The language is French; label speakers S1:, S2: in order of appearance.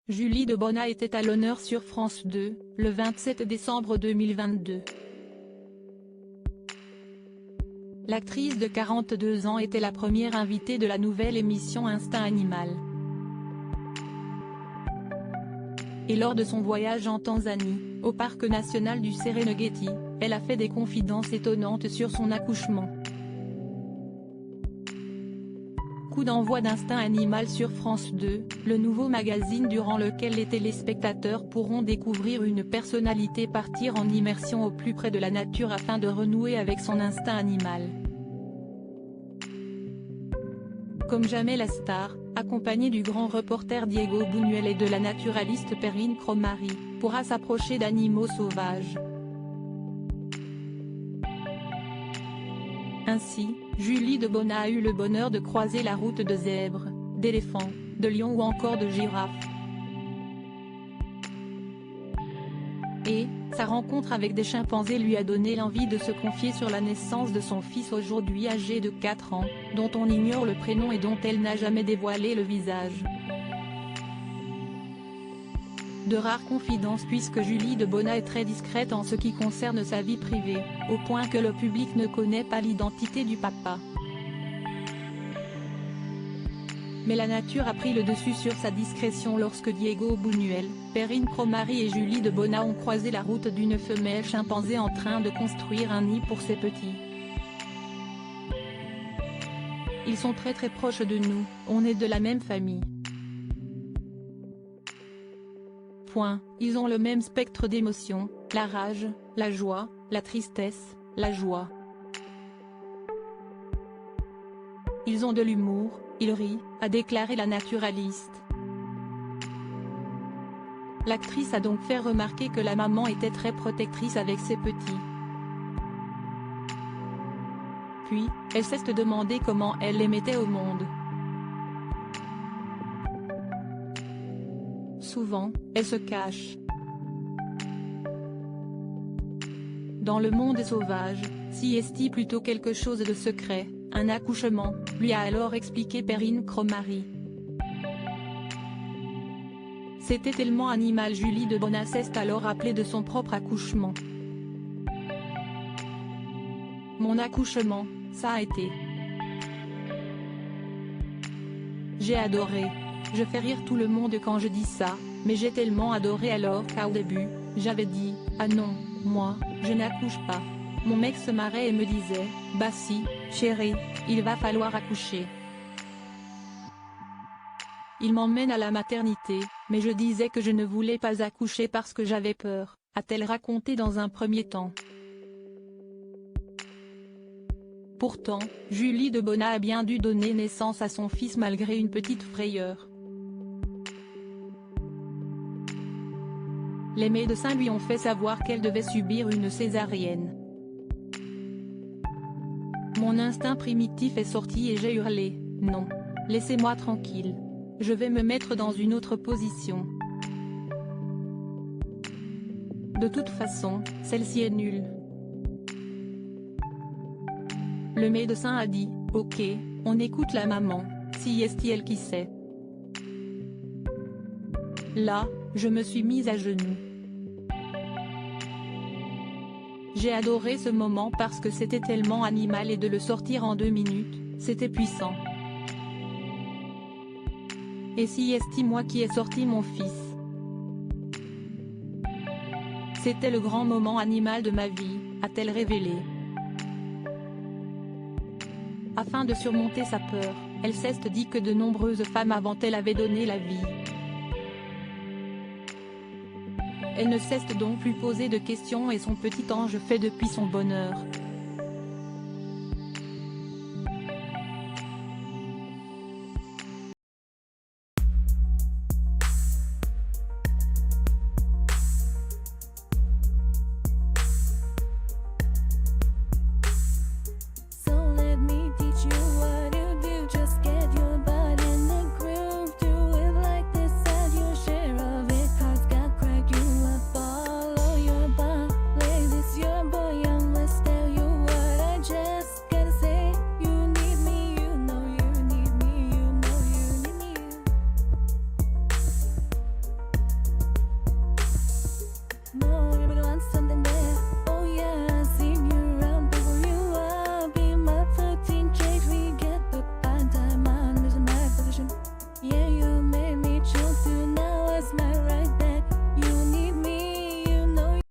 S1: Julie de Bonnat était à l'honneur sur France 2, le 27 décembre 2022. L'actrice de 42 ans était la première invitée de la nouvelle émission Instinct Animal. Et lors de son voyage en Tanzanie, au parc national du Serengeti, elle a fait des confidences étonnantes sur son accouchement. Coup d'envoi d'Instinct Animal sur France 2, le nouveau magazine durant lequel les téléspectateurs pourront découvrir une personnalité partir en immersion au plus près de la nature afin de renouer avec son instinct animal. Comme jamais la star, accompagnée du grand reporter Diego Buñuel et de la naturaliste Perrine Cromary, pourra s'approcher d'animaux sauvages. Ainsi, Julie de Bonnat a eu le bonheur de croiser la route de zèbres, d'éléphants, de lions ou encore de girafes. Et, sa rencontre avec des chimpanzés lui a donné l'envie de se confier sur la naissance de son fils aujourd'hui âgé de 4 ans, dont on ignore le prénom et dont elle n'a jamais dévoilé le visage. De rares confidences puisque Julie de Bonnat est très discrète en ce qui concerne sa vie privée, au point que le public ne connaît pas l'identité du papa. Mais la nature a pris le dessus sur sa discrétion lorsque Diego Buñuel, Perrine Cromary et Julie de Bonnat ont croisé la route d'une femelle chimpanzé en train de construire un nid pour ses petits. Ils sont très proches de nous, on est de la même famille. Ils ont le même spectre d'émotions, la rage, la joie, la tristesse, la joie. Ils ont de l'humour, ils rient, a déclaré la naturaliste. L'actrice a donc fait remarquer que la maman était très protectrice avec ses petits. Puis, elle s'est demandé comment elle les mettait au monde. Souvent, elle se cache. Dans le monde sauvage, si est plutôt quelque chose de secret, un accouchement, lui a alors expliqué Perrine Cromary. C'était tellement animal. Julie de Bonnat s'est alors rappelée de son propre accouchement. Mon accouchement, ça a été. J'ai adoré. Je fais rire tout le monde quand je dis ça, mais j'ai tellement adoré alors qu'au début, j'avais dit, ah non, moi, je n'accouche pas. Mon mec se marrait et me disait, bah si, chérie, il va falloir accoucher. Il m'emmène à la maternité, mais je disais que je ne voulais pas accoucher parce que j'avais peur, a-t-elle raconté dans un premier temps. Pourtant, Julie de Bonnat a bien dû donner naissance à son fils malgré une petite frayeur. Les médecins lui ont fait savoir qu'elle devait subir une césarienne. Mon instinct primitif est sorti et j'ai hurlé, non, laissez-moi tranquille. Je vais me mettre dans une autre position. De toute façon, celle-ci est nulle. Le médecin a dit, ok, on écoute la maman, si est elle qui sait. Là, je me suis mise à genoux. J'ai adoré ce moment parce que c'était tellement animal et de le sortir en 2 minutes, c'était puissant. Et si est moi qui ai sorti mon fils. C'était le grand moment animal de ma vie, a-t-elle révélé. Afin de surmonter sa peur, elle s'est dit que de nombreuses femmes avant elle avaient donné la vie. Elle ne s'est donc plus posé de questions et son petit ange fait depuis son bonheur.